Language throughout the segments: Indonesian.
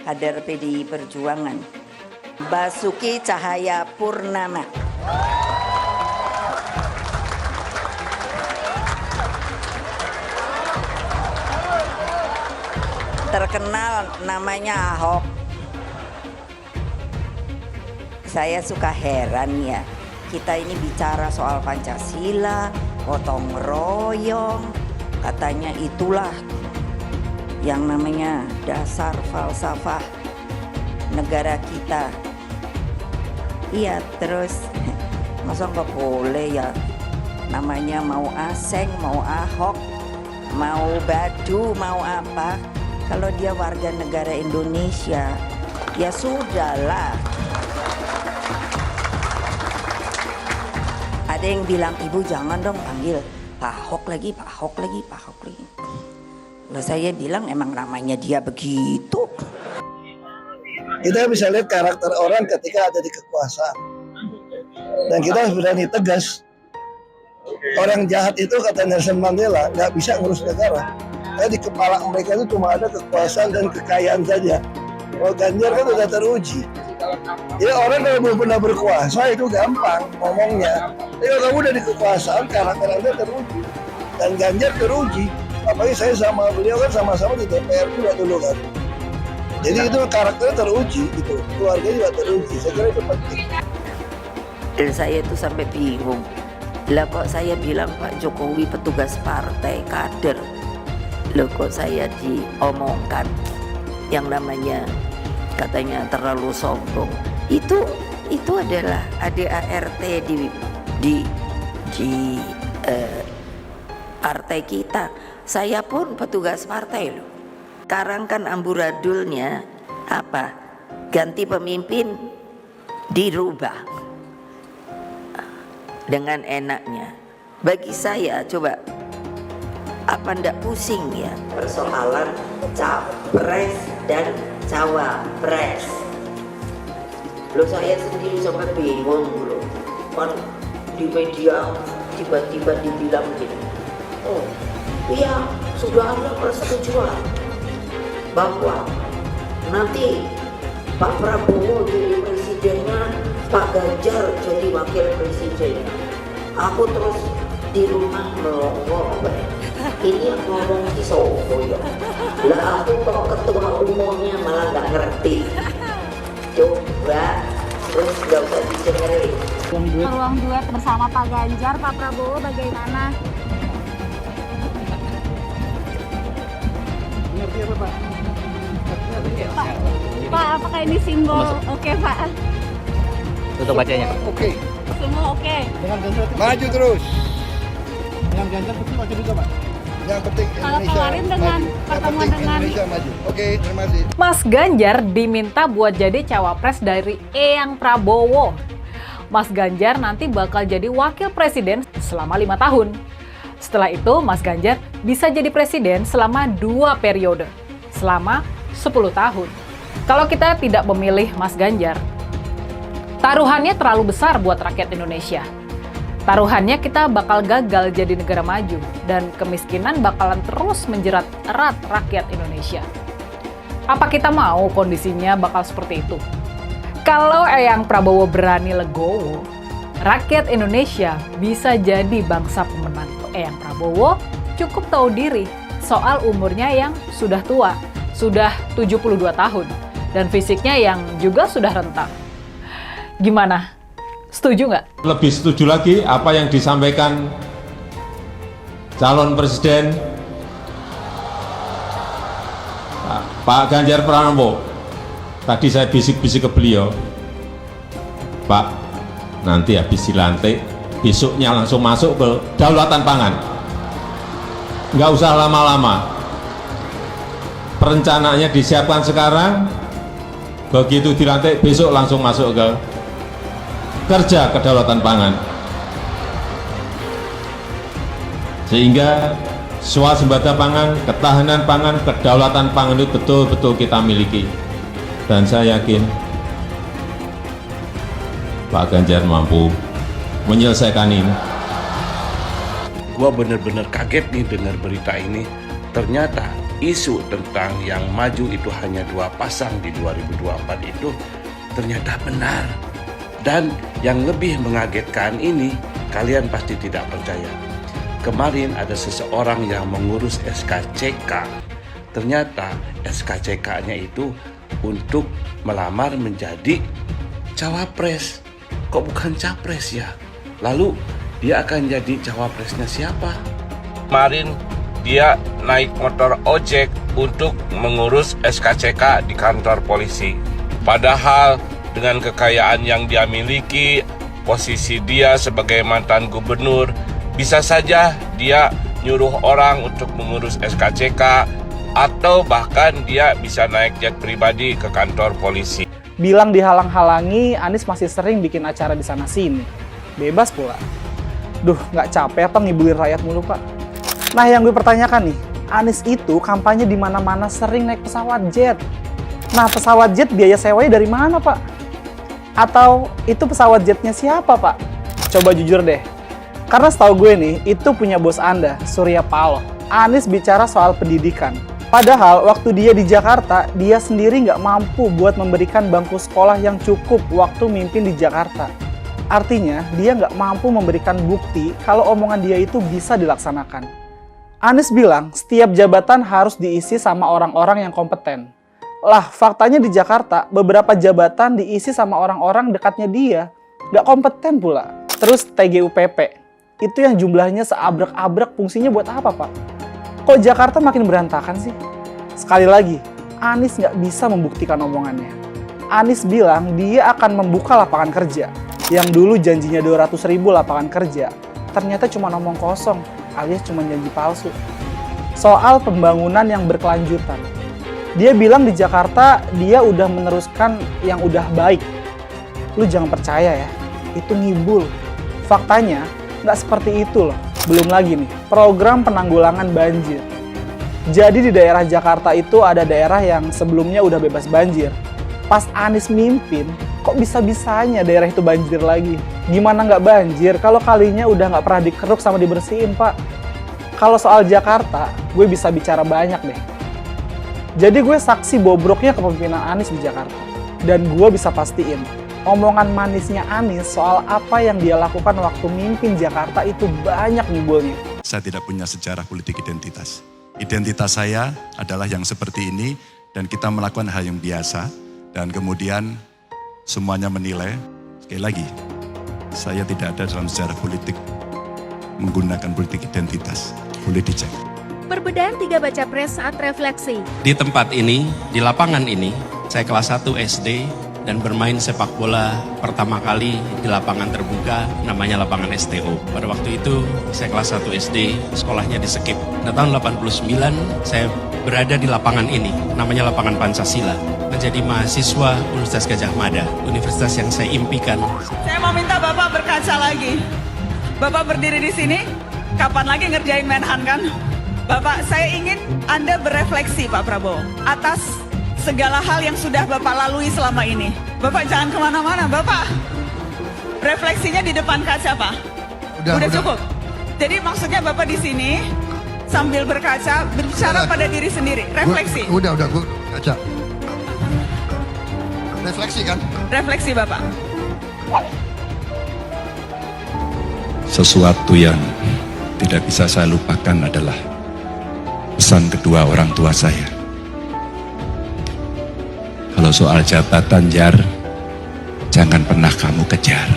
kader PDI Perjuangan, Basuki Cahayapurnama. Terkenal namanya Ahok. Saya suka heran ya, kita ini bicara soal Pancasila, gotong royong, katanya itulah yang namanya dasar falsafah negara kita. Iya, terus masa nggak boleh ya, namanya mau Aseng, mau Ahok, mau Badu, mau apa, kalau dia warga negara Indonesia ya sudahlah. Ada yang bilang, ibu jangan dong panggil Pak Ahok lagi, Pak Ahok lagi, Pak Ahok lagi. Loh, saya bilang emang namanya dia begitu. Kita bisa lihat karakter orang ketika ada di kekuasaan. Dan kita harus berani tegas. Orang jahat itu kata Nelson Mandela nggak bisa ngurus negara. Karena di kepala mereka itu cuma ada kekuasaan dan kekayaan saja. Kalau Ganjar kan udah teruji. Ya orang kalau belum pernah berkuasa itu gampang ngomongnya. Tapi kalau kamu udah di kekuasaan, karakter Anda teruji. Dan Ganjar teruji. Apalagi saya sama beliau kan sama-sama di DPR juga dulu kan. Jadi itu karakternya teruji gitu. Keluarga juga teruji. Saya kira itu penting. Dan saya itu sampai bingung. Lah kok saya bilang Pak Jokowi petugas partai kader. Loh kok saya diomongkan yang namanya katanya terlalu sombong. Itu adalah ADART di partai kita. Saya pun petugas partai loh. Sekarang kan amburadulnya apa? Ganti pemimpin dirubah dengan enaknya. Bagi saya coba, apa ndak pusing ya persoalan capres dan cawapres. Lo saya sendiri sampai bingung loh. Kan di media tiba-tiba dibilang gini, oh iya sudah ada persetujuan bahwa nanti Pak Prabowo jadi presidennya, Pak Ganjar jadi wakil presidennya. Aku terus di rumah melongo, ini yang ngomong di Soho ya. Lah aku kok ketua umumnya malah nggak ngerti. Coba terus nggak usah didengerin. Peluang duet bersama Pak Ganjar, Pak Prabowo bagaimana? Ngerti apa Pak? Pak, apakah ini simbol oke Pak? Tutup bacanya. Oke. Semua oke. Dengan Ganjar maju terus. Dengan Ganjar pasti maju juga Pak. Yang penting Kalau Indonesia kemarin dengan maju. Yang pertemuan penting dengan Indonesia maju. Oke, terima kasih. Mas Ganjar diminta buat jadi cawapres dari Eyang Prabowo. Mas Ganjar nanti bakal jadi wakil presiden selama 5 tahun. Setelah itu, Mas Ganjar bisa jadi presiden selama 2 periode, selama 10 tahun. Kalau kita tidak memilih Mas Ganjar, taruhannya terlalu besar buat rakyat Indonesia. Taruhannya kita bakal gagal jadi negara maju, dan kemiskinan bakalan terus menjerat erat rakyat Indonesia. Apa kita mau kondisinya bakal seperti itu? Kalau Eyang Prabowo berani legowo, rakyat Indonesia bisa jadi bangsa pemenang. Eyang Prabowo cukup tahu diri soal umurnya yang sudah tua, sudah 72 tahun, dan fisiknya yang juga sudah rentang. Gimana? Setuju nggak? Lebih setuju lagi apa yang disampaikan calon presiden Pak Ganjar Pranowo. Tadi saya bisik-bisik ke beliau, Pak, nanti habis dilantik, besoknya langsung masuk ke daulatan pangan. Nggak usah lama-lama. Perencanaannya disiapkan sekarang, begitu dilantik besok langsung masuk ke kerja kedaulatan pangan. Sehingga swasembada pangan, ketahanan pangan, kedaulatan pangan itu betul-betul kita miliki. Dan saya yakin Pak Ganjar mampu menyelesaikan ini. Gua bener-bener kaget nih dengar berita ini. Ternyata isu tentang yang maju itu hanya 2 pasang di 2024 itu ternyata benar. Dan yang lebih mengagetkan ini, kalian pasti tidak percaya. Kemarin ada seseorang yang mengurus SKCK. Ternyata SKCK-nya itu untuk melamar menjadi cawapres. Kok bukan capres ya? Lalu dia akan jadi cawapresnya siapa? Kemarin dia naik motor ojek untuk mengurus SKCK di kantor polisi. Padahal dengan kekayaan yang dia miliki, posisi dia sebagai mantan gubernur, bisa saja dia nyuruh orang untuk mengurus SKCK, atau bahkan dia bisa naik jet pribadi ke kantor polisi. Bilang dihalang-halangi, Anies masih sering bikin acara di sana-sini. Bebas pula. Duh, nggak capek apa ngibulin rakyat mulu, Pak? Nah, yang gue pertanyakan nih, Anies itu kampanye di mana-mana sering naik pesawat jet. Nah, pesawat jet biaya sewanya dari mana, Pak? Atau itu pesawat jetnya siapa, Pak? Coba jujur deh. Karena setahu gue nih, itu punya bos Anda, Surya Paloh. Anies bicara soal pendidikan. Padahal waktu dia di Jakarta, dia sendiri nggak mampu buat memberikan bangku sekolah yang cukup waktu mimpin di Jakarta. Artinya, dia nggak mampu memberikan bukti kalau omongan dia itu bisa dilaksanakan. Anies bilang, setiap jabatan harus diisi sama orang-orang yang kompeten. Lah, faktanya di Jakarta, beberapa jabatan diisi sama orang-orang dekatnya dia. Nggak kompeten pula. Terus TGUPP, itu yang jumlahnya seabrek-abrek, fungsinya buat apa, Pak? Kok Jakarta makin berantakan sih? Sekali lagi, Anies nggak bisa membuktikan omongannya. Anies bilang dia akan membuka lapangan kerja. Yang dulu janjinya 200.000 lapangan kerja, ternyata cuma omong kosong, alias cuma janji palsu. Soal pembangunan yang berkelanjutan. Dia bilang di Jakarta dia udah meneruskan yang udah baik. Lu jangan percaya ya, itu ngibul. Faktanya nggak seperti itu loh. Belum lagi nih, program penanggulangan banjir. Jadi di daerah Jakarta itu ada daerah yang sebelumnya udah bebas banjir. Pas Anies mimpin, kok bisa-bisanya daerah itu banjir lagi? Gimana nggak banjir kalau kalinya udah nggak pernah dikeruk sama dibersihin, Pak? Kalau soal Jakarta, gue bisa bicara banyak deh. Jadi gue saksi bobroknya kepemimpinan Anies di Jakarta. Dan gue bisa pastiin, omongan manisnya Anies soal apa yang dia lakukan waktu mimpin Jakarta itu banyak nyebulnya. Saya tidak punya sejarah politik identitas. Identitas saya adalah yang seperti ini dan kita melakukan hal yang biasa dan kemudian semuanya menilai. Sekali lagi, saya tidak ada dalam sejarah politik menggunakan politik identitas. Boleh dicek. Perbedaan 3 baca pres saat refleksi. Di tempat ini, di lapangan ini, saya kelas 1 SD dan bermain sepak bola pertama kali di lapangan terbuka, namanya lapangan STO. Pada waktu itu, saya kelas 1 SD, sekolahnya di Sekip. Pada tahun 89, saya berada di lapangan ini, namanya lapangan Pancasila. Menjadi mahasiswa Universitas Gadjah Mada, universitas yang saya impikan. Saya mau minta Bapak berkaca lagi. Bapak berdiri di sini, kapan lagi ngerjain Menhan kan? Bapak, saya ingin Anda berefleksi Pak Prabowo atas segala hal yang sudah Bapak lalui selama ini. Bapak jangan kemana-mana, Bapak. Refleksinya di depan kaca, Pak. Udah cukup. Jadi maksudnya Bapak di sini sambil berkaca, berbicara pada diri sendiri. Refleksi. Udah, gue kaca. Refleksi kan? Refleksi, Bapak. Sesuatu yang tidak bisa saya lupakan adalah pesan kedua orang tua saya. Kalau soal jabatan, Jar, jangan pernah kamu kejar.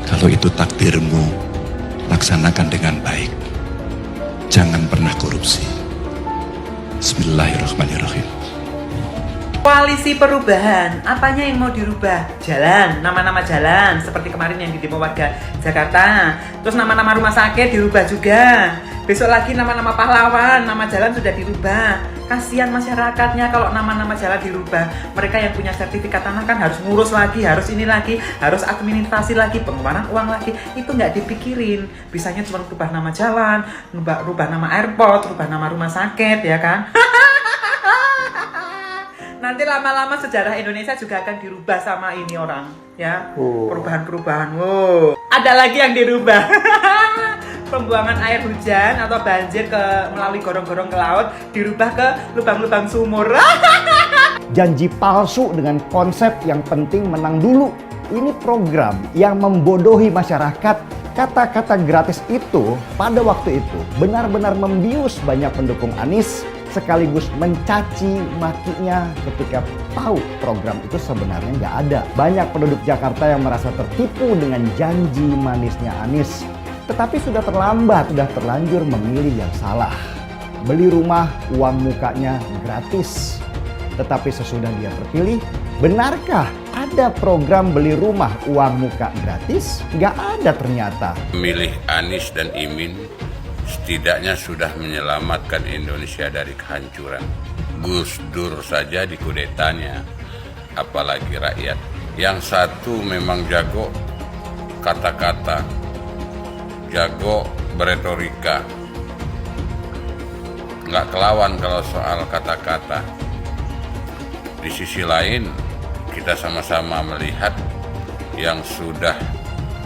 Kalau itu takdirmu, laksanakan dengan baik. Jangan pernah korupsi. Bismillahirrahmanirrahim. Koalisi perubahan, apanya yang mau dirubah? Jalan, nama-nama jalan, seperti kemarin yang di demo warga Jakarta. Terus nama-nama rumah sakit dirubah juga. Besok lagi nama-nama pahlawan, nama jalan sudah dirubah. Kasihan masyarakatnya kalau nama-nama jalan dirubah. Mereka yang punya sertifikat tanah kan harus ngurus lagi, harus ini lagi, harus administrasi lagi, pengeluaran uang lagi. Itu nggak dipikirin. Bisanya cuma rubah nama jalan, rubah nama airport, rubah nama rumah sakit, ya kan? Nanti lama-lama sejarah Indonesia juga akan dirubah sama ini orang, ya. Perubahan-perubahan. Wow. Ada lagi yang dirubah. pembuangan air hujan atau banjir melalui gorong-gorong ke laut dirubah ke lubang-lubang sumur. Janji palsu dengan konsep yang penting menang dulu. Ini program yang membodohi masyarakat. Kata-kata gratis itu pada waktu itu benar-benar membius banyak pendukung Anies, sekaligus mencaci makinya ketika tahu program itu sebenarnya nggak ada. Banyak penduduk Jakarta yang merasa tertipu dengan janji manisnya Anies. Tetapi sudah terlambat, sudah terlanjur memilih yang salah. Beli rumah, uang mukanya gratis. Tetapi sesudah dia terpilih, benarkah ada program beli rumah uang muka gratis? Nggak ada ternyata. Memilih Anies dan Imin setidaknya sudah menyelamatkan Indonesia dari kehancuran. Gus Dur saja dikudetanya, apalagi rakyat. Yang satu memang jago kata-kata, jago beretorika, nggak kelawan kalau soal kata-kata. Di sisi lain, kita sama-sama melihat yang sudah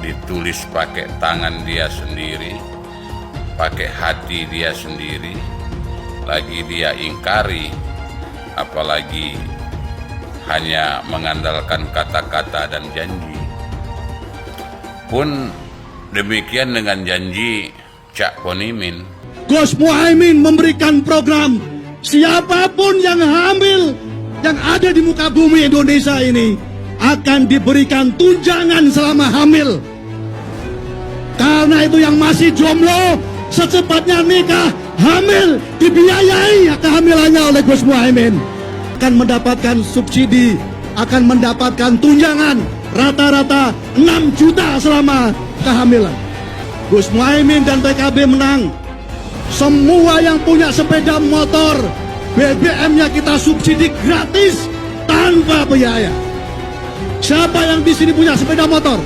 ditulis pakai tangan dia sendiri, pakai hati dia sendiri, lagi dia ingkari, apalagi hanya mengandalkan kata-kata dan janji. Pun demikian dengan janji Cak Ponimin. Gus Muhaimin memberikan program siapapun yang hamil yang ada di muka bumi Indonesia ini akan diberikan tunjangan selama hamil. Karena itu yang masih jomblo secepatnya nikah, hamil, dibiayai kehamilannya oleh Gus Muhaimin. Akan mendapatkan subsidi, akan mendapatkan tunjangan rata-rata 6 juta selama kehamilan. Gus Muhaimin dan PKB menang. Semua yang punya sepeda motor, BBM-nya kita subsidi gratis tanpa biaya. Siapa yang di sini punya sepeda motor?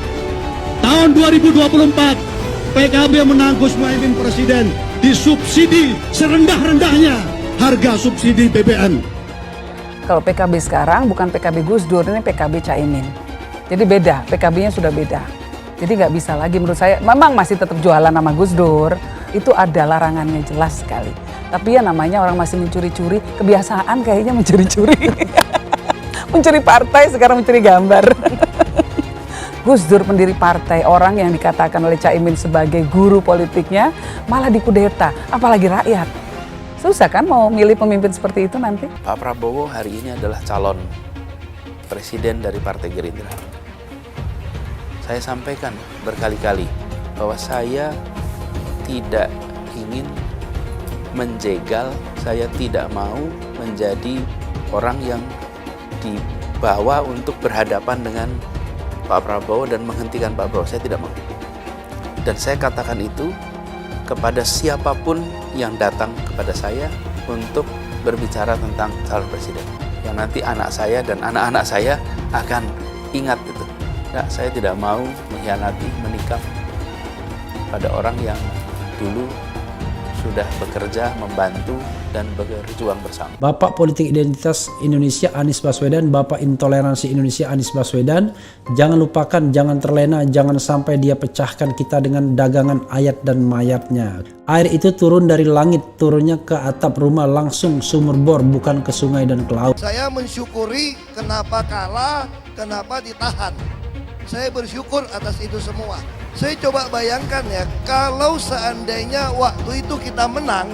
Tahun 2024 PKB menang, Gus Muhaimin presiden, disubsidi serendah-rendahnya harga subsidi BBM. Kalau PKB sekarang bukan PKB Gus Dur, ini PKB Caimin. Jadi beda, PKB-nya sudah beda. Jadi nggak bisa lagi menurut saya, memang masih tetap jualan nama Gus Dur, itu ada larangannya jelas sekali. Tapi ya namanya orang masih mencuri-curi, kebiasaan kayaknya mencuri-curi. Mencuri partai, sekarang mencuri gambar. Gus Dur pendiri partai, orang yang dikatakan oleh Caimin sebagai guru politiknya, malah dikudeta, apalagi rakyat. Susah kan mau milih pemimpin seperti itu nanti? Pak Prabowo hari ini adalah calon presiden dari Partai Gerindra. Saya sampaikan berkali-kali bahwa saya tidak ingin menjegal, saya tidak mau menjadi orang yang dibawa untuk berhadapan dengan Pak Prabowo dan menghentikan Pak Prabowo. Saya tidak mau. Dan saya katakan itu kepada siapapun yang datang kepada saya untuk berbicara tentang calon presiden. Yang nanti anak saya dan anak-anak saya akan ingat itu. Nah, saya tidak mau mengkhianati, menikam pada orang yang dulu sudah bekerja, membantu, dan berjuang bersama. Bapak Politik Identitas Indonesia Anies Baswedan, Bapak Intoleransi Indonesia Anies Baswedan, jangan lupakan, jangan terlena, jangan sampai dia pecahkan kita dengan dagangan ayat dan mayatnya. Air itu turun dari langit, turunnya ke atap rumah langsung sumur bor, bukan ke sungai dan ke laut. Saya mensyukuri kenapa kalah, kenapa ditahan. Saya bersyukur atas itu semua. Saya coba bayangkan ya, kalau seandainya waktu itu kita menang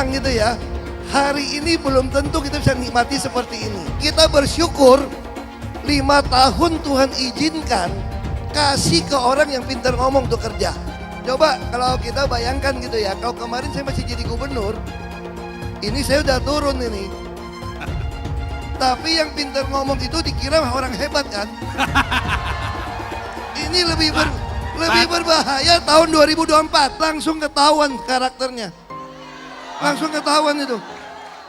gitu ya, hari ini belum tentu kita bisa nikmati seperti ini. Kita bersyukur 5 tahun Tuhan izinkan kasih ke orang yang pintar ngomong untuk kerja. Coba kalau kita bayangkan gitu ya, kalau kemarin saya masih jadi gubernur, ini saya udah turun ini. Tapi yang pintar ngomong itu dikira orang hebat kan? Ini lebih berbahaya tahun 2024. Langsung ketahuan karakternya. Langsung ketahuan itu.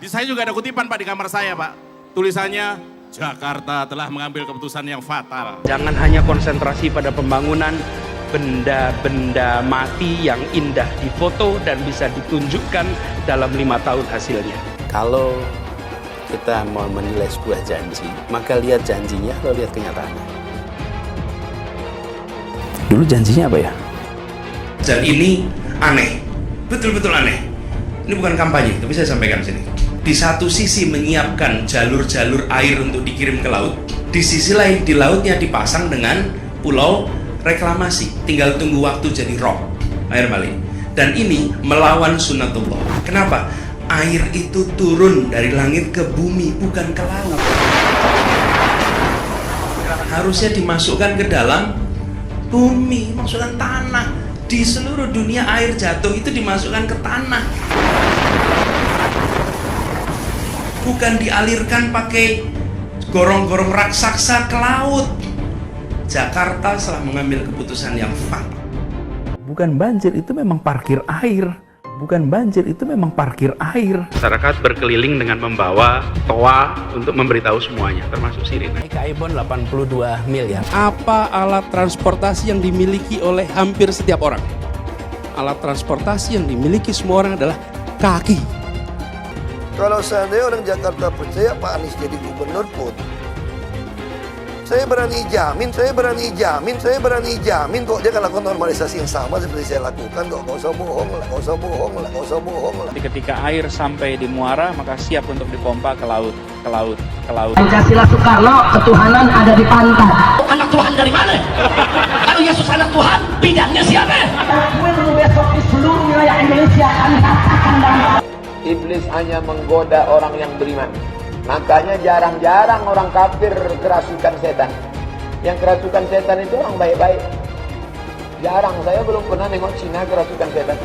Di saya juga ada kutipan Pak di kamar saya Pak. Tulisannya, Jakarta telah mengambil keputusan yang fatal. Jangan hanya konsentrasi pada pembangunan benda-benda mati yang indah difoto dan bisa ditunjukkan dalam 5 tahun hasilnya. Kalau kita mau menilai sebuah janji, maka lihat janjinya, lalu lihat kenyataannya. Dulu janjinya apa ya? Dan ini aneh, betul-betul aneh. Ini bukan kampanye, tapi saya sampaikan sini. Di satu sisi menyiapkan jalur-jalur air untuk dikirim ke laut, di sisi lain di lautnya dipasang dengan pulau reklamasi, tinggal tunggu waktu jadi rob, air balik. Dan ini melawan sunnatullah. Kenapa? Air itu turun dari langit ke bumi, bukan ke laut. Harusnya dimasukkan ke dalam bumi, masukkan tanah. Di seluruh dunia air jatuh itu dimasukkan ke tanah, bukan dialirkan pakai gorong-gorong raksasa ke laut. Jakarta telah mengambil keputusan yang fatal. Bukan banjir, itu memang parkir air. Bukan banjir, itu memang parkir air. Masyarakat berkeliling dengan membawa toa untuk memberitahu semuanya, termasuk sirine. KAI-BON 82 miliar. Apa alat transportasi yang dimiliki oleh hampir setiap orang? Alat transportasi yang dimiliki semua orang adalah kaki. Kalau seandainya orang Jakarta percaya Pak Anies jadi gubernur pun, saya berani jamin kok dia akan lakukan normalisasi yang sama seperti saya lakukan kok. Gak usah bohong lah. Ketika air sampai di muara, maka siap untuk dipompa ke laut. Pancasila Soekarno, ketuhanan ada di pantai. Anak Tuhan dari mana? Kalau Yesus anak Tuhan, bidangnya siapa? Besok di seluruh wilayah Indonesia akan katakan dan Iblis hanya menggoda orang yang beriman. Makanya jarang-jarang orang kafir kerasukan setan. Yang kerasukan setan itu orang baik-baik. Jarang, saya belum pernah nengok Cina kerasukan setan.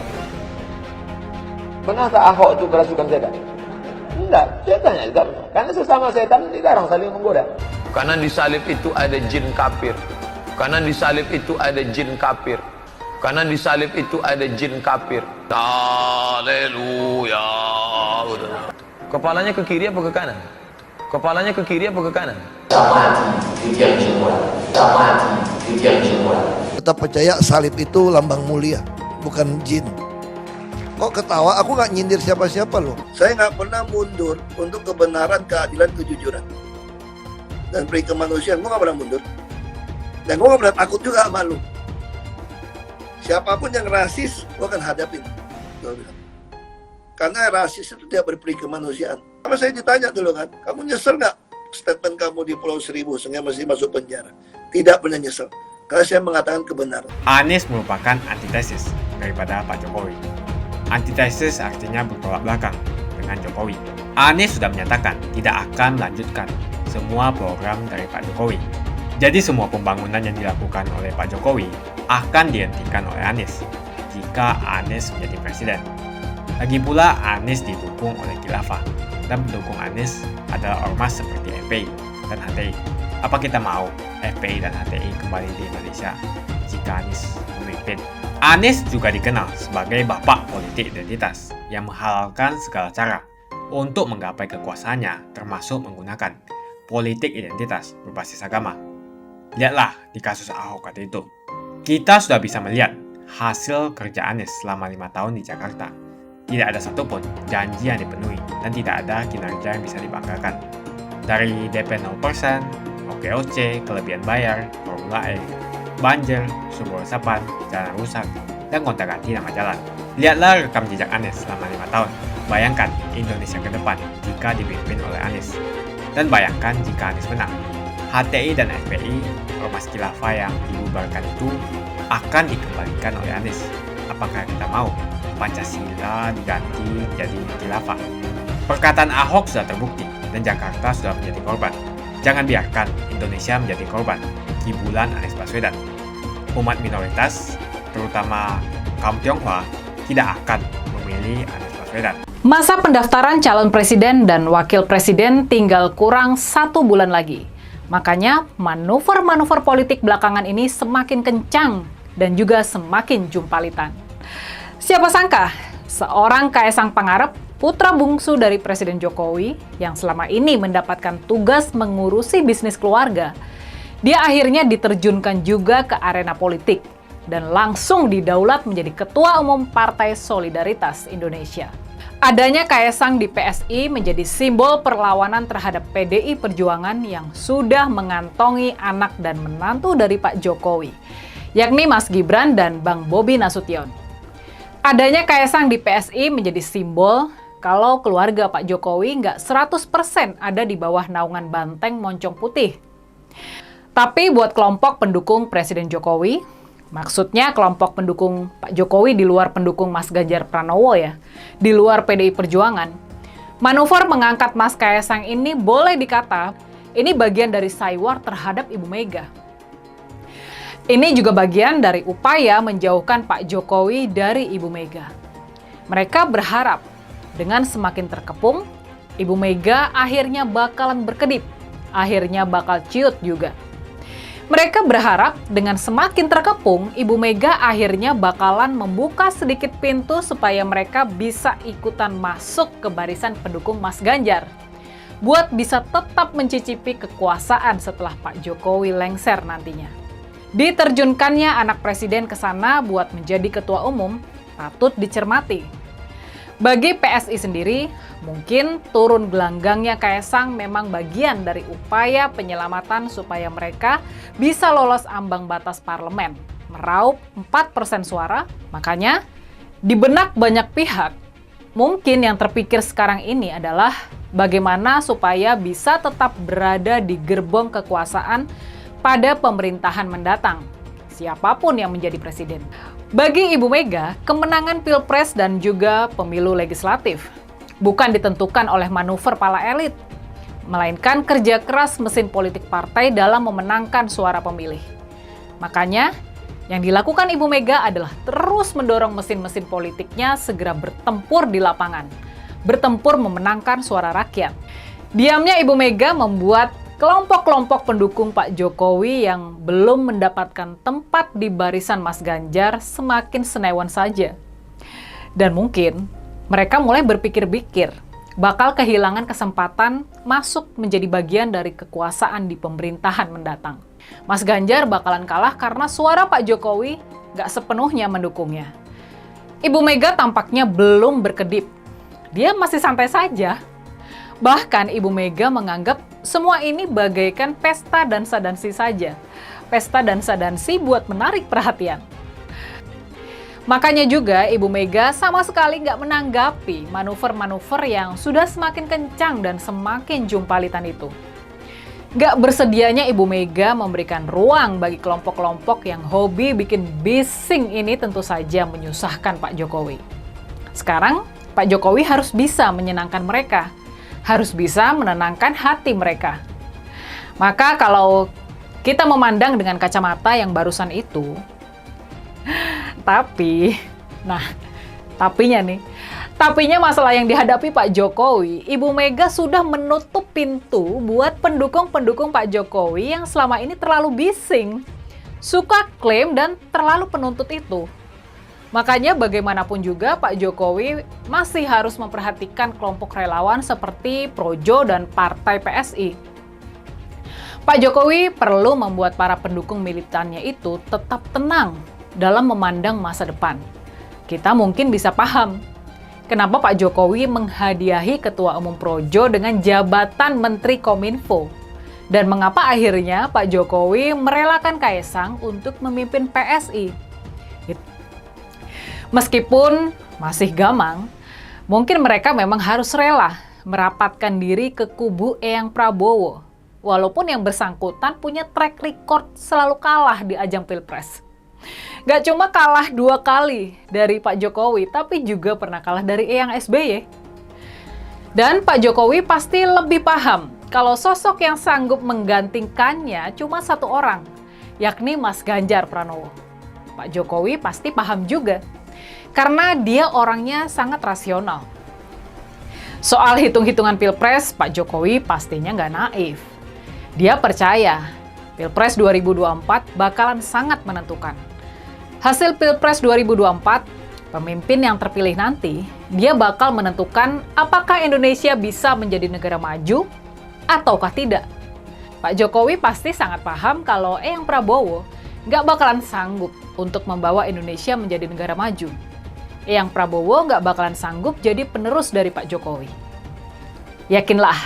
Pernahkah Ahok itu kerasukan setan? Enggak, setannya juga. Karena sesama setan dilarang saling menggoda. Karena di salib itu ada jin kafir. Karena di salib itu ada jin kafir. Karena di salib itu ada jin kafir. Haleluya. Kepalanya ke kiri apa ke kanan? Kepalanya ke kiri apa ke kanan? Tetap percaya salib itu lambang mulia, bukan jin. Kok ketawa? Aku nggak nyindir siapa-siapa loh. Saya nggak pernah mundur untuk kebenaran, keadilan, kejujuran, dan peri kemanusiaan. Gue nggak pernah mundur. Dan gue nggak pernah takut juga sama lu. Siapapun yang rasis, gue akan hadapin. Gue bilang. Karena rasis itu tidak berperi kemanusiaan. Kalau saya ditanya dulu kan, kamu nyesel nggak statement kamu di Pulau Seribu sehingga masih masuk penjara? Tidak pernah nyesel. Karena saya mengatakan kebenaran. Anies merupakan antitesis daripada Pak Jokowi. Antitesis artinya bertolak belakang dengan Jokowi. Anies sudah menyatakan tidak akan melanjutkan semua program dari Pak Jokowi. Jadi semua pembangunan yang dilakukan oleh Pak Jokowi akan dihentikan oleh Anies jika Anies menjadi presiden. Lagi pula Anies didukung oleh khilafah dan pendukung Anies adalah ormas seperti FPI dan HTI. Apa kita mau FPI dan HTI kembali di Indonesia jika Anies memimpin? Anies juga dikenal sebagai bapak politik identitas yang menghalalkan segala cara untuk menggapai kekuasaannya, termasuk menggunakan politik identitas berbasis agama. Lihatlah di kasus Ahok waktu itu. Kita sudah bisa melihat hasil kerja Anies selama 5 tahun di Jakarta. Tidak ada satupun janji yang dipenuhi dan tidak ada kinerja yang bisa dibanggakan. Dari DP 0%, OKOC, kelebihan bayar, Formula E, banjir, sumber resapan, jalan rusak, dan gonta-ganti nama jalan. Lihatlah rekam jejak Anies selama 5 tahun. Bayangkan Indonesia ke depan jika dipimpin oleh Anies. Dan bayangkan jika Anies menang. HTI dan FPI, ormas khilafah yang dibubarkan itu akan dikembalikan oleh Anies. Apakah kita mau Pancasila diganti jadi khilafah? Perkataan Ahok sudah terbukti dan Jakarta sudah menjadi korban. Jangan biarkan Indonesia menjadi korban kibulan Anies Baswedan. Umat minoritas, terutama kaum Tionghoa, tidak akan memilih Anies Baswedan. Masa pendaftaran calon presiden dan wakil presiden tinggal kurang 1 bulan lagi. Makanya manuver-manuver politik belakangan ini semakin kencang dan juga semakin jumpalitan. Siapa sangka seorang Kaesang Pangarep, putra bungsu dari Presiden Jokowi yang selama ini mendapatkan tugas mengurusi bisnis keluarga, dia akhirnya diterjunkan juga ke arena politik dan langsung didaulat menjadi Ketua Umum Partai Solidaritas Indonesia. Adanya Kaesang di PSI menjadi simbol perlawanan terhadap PDI Perjuangan yang sudah mengantongi anak dan menantu dari Pak Jokowi, yakni Mas Gibran dan Bang Bobi Nasution. Adanya Kaisang di PSI menjadi simbol kalau keluarga Pak Jokowi nggak 100% ada di bawah naungan banteng moncong putih. Tapi buat kelompok pendukung Presiden Jokowi, maksudnya kelompok pendukung Pak Jokowi di luar pendukung Mas Ganjar Pranowo ya, di luar PDI Perjuangan, manuver mengangkat Mas Kaisang ini boleh dikata ini bagian dari saywar terhadap Ibu Mega. Ini juga bagian dari upaya menjauhkan Pak Jokowi dari Ibu Mega. Mereka berharap dengan semakin terkepung, Ibu Mega akhirnya bakalan berkedip, akhirnya bakal ciut juga. Mereka berharap dengan semakin terkepung, Ibu Mega akhirnya bakalan membuka sedikit pintu supaya mereka bisa ikutan masuk ke barisan pendukung Mas Ganjar. Buat bisa tetap mencicipi kekuasaan setelah Pak Jokowi lengser nantinya. Diterjunkannya anak presiden ke sana buat menjadi ketua umum patut dicermati. Bagi PSI sendiri, mungkin turun gelanggangnya Kaisang memang bagian dari upaya penyelamatan supaya mereka bisa lolos ambang batas parlemen, meraup 4% suara. Makanya, di benak banyak pihak, mungkin yang terpikir sekarang ini adalah bagaimana supaya bisa tetap berada di gerbong kekuasaan pada pemerintahan mendatang, siapapun yang menjadi presiden. Bagi Ibu Mega, kemenangan Pilpres dan juga pemilu legislatif bukan ditentukan oleh manuver pala elit, melainkan kerja keras mesin politik partai dalam memenangkan suara pemilih. Makanya, yang dilakukan Ibu Mega adalah terus mendorong mesin-mesin politiknya segera bertempur di lapangan, bertempur memenangkan suara rakyat. Diamnya Ibu Mega membuat kelompok-kelompok pendukung Pak Jokowi yang belum mendapatkan tempat di barisan Mas Ganjar semakin senewan saja. Dan mungkin mereka mulai berpikir-pikir bakal kehilangan kesempatan masuk menjadi bagian dari kekuasaan di pemerintahan mendatang. Mas Ganjar bakalan kalah karena suara Pak Jokowi gak sepenuhnya mendukungnya. Ibu Mega tampaknya belum berkedip. Dia masih santai saja. Bahkan Ibu Mega menganggap semua ini bagaikan pesta dansa-dansi saja. Pesta dansa-dansi buat menarik perhatian. Makanya juga Ibu Mega sama sekali nggak menanggapi manuver-manuver yang sudah semakin kencang dan semakin jumpalitan itu. Nggak bersedianya Ibu Mega memberikan ruang bagi kelompok-kelompok yang hobi bikin bising ini tentu saja menyusahkan Pak Jokowi. Sekarang Pak Jokowi harus bisa menyenangkan mereka, harus bisa menenangkan hati mereka. Maka kalau kita memandang dengan kacamata yang barusan itu, tapinya masalah yang dihadapi Pak Jokowi, Ibu Mega sudah menutup pintu buat pendukung-pendukung Pak Jokowi yang selama ini terlalu bising, suka klaim dan terlalu penuntut itu. Makanya bagaimanapun juga Pak Jokowi masih harus memperhatikan kelompok relawan seperti Projo dan Partai PSI. Pak Jokowi perlu membuat para pendukung militannya itu tetap tenang dalam memandang masa depan. Kita mungkin bisa paham kenapa Pak Jokowi menghadiahi Ketua Umum Projo dengan jabatan Menteri Kominfo dan mengapa akhirnya Pak Jokowi merelakan Kaisang untuk memimpin PSI. Meskipun masih gamang, mungkin mereka memang harus rela merapatkan diri ke kubu Eyang Prabowo, walaupun yang bersangkutan punya track record selalu kalah di ajang Pilpres. Gak cuma kalah 2 kali dari Pak Jokowi, tapi juga pernah kalah dari Eyang SBY. Dan Pak Jokowi pasti lebih paham kalau sosok yang sanggup menggantikannya cuma 1 orang, yakni Mas Ganjar Pranowo. Pak Jokowi pasti paham juga, karena dia orangnya sangat rasional. Soal hitung-hitungan Pilpres, Pak Jokowi pastinya nggak naif. Dia percaya Pilpres 2024 bakalan sangat menentukan. Hasil Pilpres 2024, pemimpin yang terpilih nanti, dia bakal menentukan apakah Indonesia bisa menjadi negara maju ataukah tidak. Pak Jokowi pasti sangat paham kalau Eyang Prabowo nggak bakalan sanggup untuk membawa Indonesia menjadi negara maju. Eyang Prabowo nggak bakalan sanggup jadi penerus dari Pak Jokowi. Yakinlah,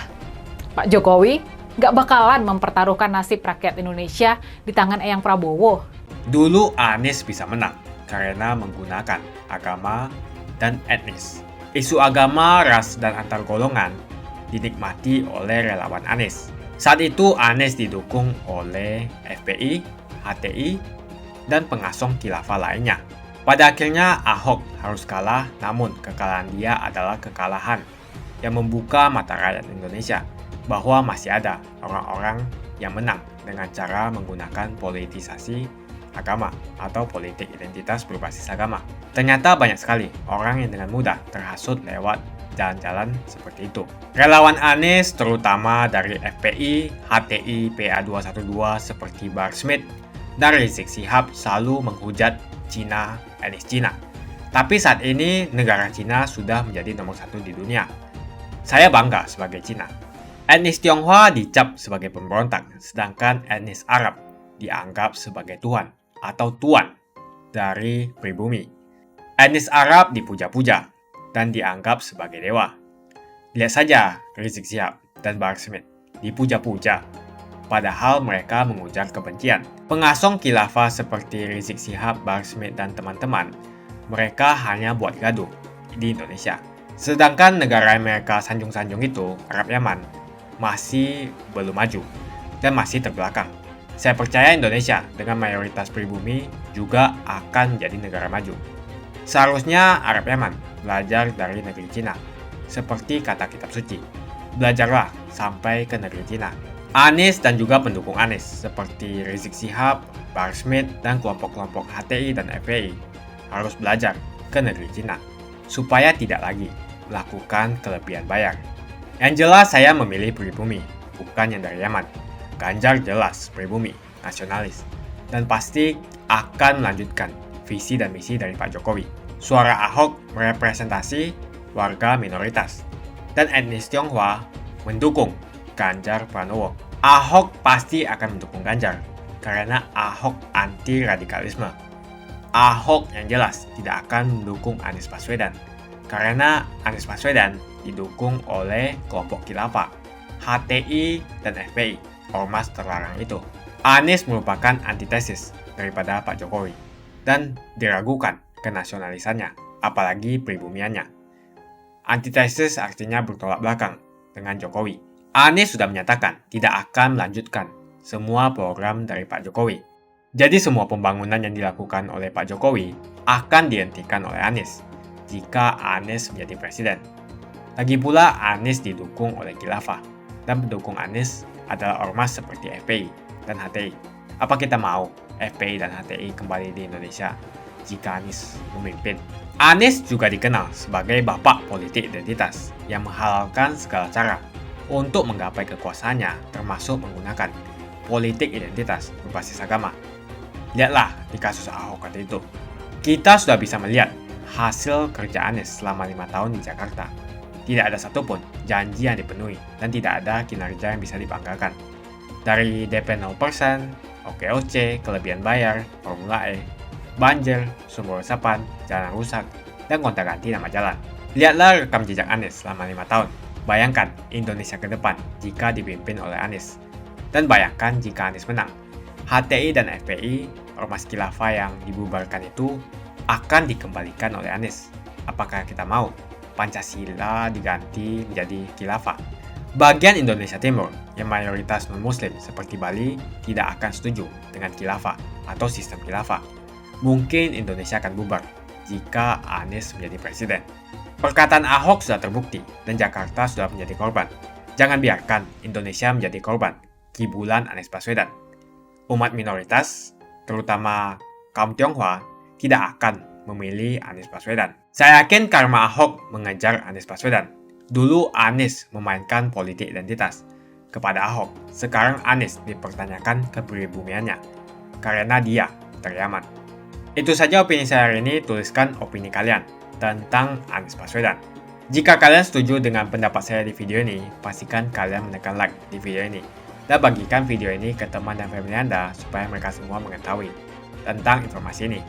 Pak Jokowi nggak bakalan mempertaruhkan nasib rakyat Indonesia di tangan Eyang Prabowo. Dulu Anies bisa menang karena menggunakan agama dan etnis. Isu agama, ras, dan antar golongan dinikmati oleh relawan Anies. Saat itu Anies didukung oleh FPI, HTI, dan pengasong khilafah lainnya. Pada akhirnya Ahok harus kalah, namun kekalahan dia adalah kekalahan yang membuka mata rakyat Indonesia bahwa masih ada orang-orang yang menang dengan cara menggunakan politisasi agama atau politik identitas berbasis agama. Ternyata banyak sekali orang yang dengan mudah terhasut lewat jalan-jalan seperti itu. Relawan Anies terutama dari FPI, HTI, PA212 seperti Bahar Smith dan Rizik Syihab selalu menghujat Cina, etnis Cina. Tapi saat ini negara Cina sudah menjadi nomor 1 di dunia. Saya bangga sebagai Cina. Etnis Tionghoa dicap sebagai pemberontak, sedangkan etnis Arab dianggap sebagai Tuhan atau tuan dari pribumi. Etnis Arab dipuja-puja dan dianggap sebagai dewa. Lihat saja Rizik Syihab dan Bahar Smith dipuja-puja, padahal mereka mengujar kebencian. Pengasong khilafah seperti Rizik Syihab, Bahar Smith, dan teman-teman, mereka hanya buat gaduh di Indonesia. Sedangkan negara yang mereka sanjung-sanjung itu, Arab Yaman, masih belum maju dan masih terbelakang. Saya percaya Indonesia dengan mayoritas pribumi juga akan menjadi negara maju. Seharusnya Arab Yaman belajar dari negeri Cina, seperti kata kitab suci. Belajarlah sampai ke negeri Cina. Anies dan juga pendukung Anies seperti Rizik Syihab, Bahar Smith, dan kelompok-kelompok HTI dan FPI harus belajar ke negeri Cina supaya tidak lagi melakukan kelebihan bayar. Yang jelas saya memilih pribumi, bukan yang dari Yaman. Ganjar jelas pribumi, nasionalis, dan pasti akan melanjutkan visi dan misi dari Pak Jokowi. Suara Ahok merepresentasi warga minoritas, dan etnis Tionghoa mendukung Ganjar Pranowo. Ahok pasti akan mendukung Ganjar, karena Ahok anti radikalisme. Ahok yang jelas tidak akan mendukung Anies Baswedan, karena Anies Baswedan didukung oleh kelompok khilafah, HTI, dan FPI, ormas terlarang itu. Anies merupakan antitesis daripada Pak Jokowi, dan diragukan kenasionalisannya, apalagi pribumiannya. Antitesis artinya bertolak belakang dengan Jokowi. Anies sudah menyatakan tidak akan melanjutkan semua program dari Pak Jokowi. Jadi semua pembangunan yang dilakukan oleh Pak Jokowi akan dihentikan oleh Anies jika Anies menjadi presiden. Lagi pula Anies didukung oleh khilafah, dan pendukung Anies adalah ormas seperti FPI dan HTI. Apa kita mau FPI dan HTI kembali di Indonesia jika Anies memimpin? Anies juga dikenal sebagai bapak politik identitas yang menghalalkan segala cara untuk menggapai kekuasaannya, termasuk menggunakan politik identitas berbasis agama. Lihatlah di kasus Ahok kali itu. Kita sudah bisa melihat hasil kerja Anies selama 5 tahun di Jakarta. Tidak ada satupun janji yang dipenuhi dan tidak ada kinerja yang bisa dibanggakan. Dari DP 0%, OKOC, kelebihan bayar, Formula E, banjir, sumber resapan, jalan rusak, dan gonta-ganti nama jalan. Lihatlah rekam jejak Anies selama 5 tahun. Bayangkan Indonesia ke depan jika dipimpin oleh Anies. Dan bayangkan jika Anies menang. HTI dan FPI, ormas khilafah yang dibubarkan itu, akan dikembalikan oleh Anies. Apakah kita mau Pancasila diganti menjadi khilafah? Bagian Indonesia Timur yang mayoritas non-muslim seperti Bali tidak akan setuju dengan khilafah atau sistem khilafah. Mungkin Indonesia akan bubar jika Anies menjadi presiden. Perkataan Ahok sudah terbukti dan Jakarta sudah menjadi korban. Jangan biarkan Indonesia menjadi korban kibulan Anies Baswedan. Umat minoritas, terutama kaum Tionghoa, tidak akan memilih Anies Baswedan. Saya yakin karma Ahok mengejar Anies Baswedan. Dulu Anies memainkan politik identitas kepada Ahok. Sekarang Anies dipertanyakan kepribumiannya karena dia dari Yaman. Itu saja opini saya hari ini. Tuliskan opini kalian tentang Anies Baswedan. Jika kalian setuju dengan pendapat saya di video ini, pastikan kalian menekan like di video ini dan bagikan video ini ke teman dan family Anda supaya mereka semua mengetahui tentang informasi ini.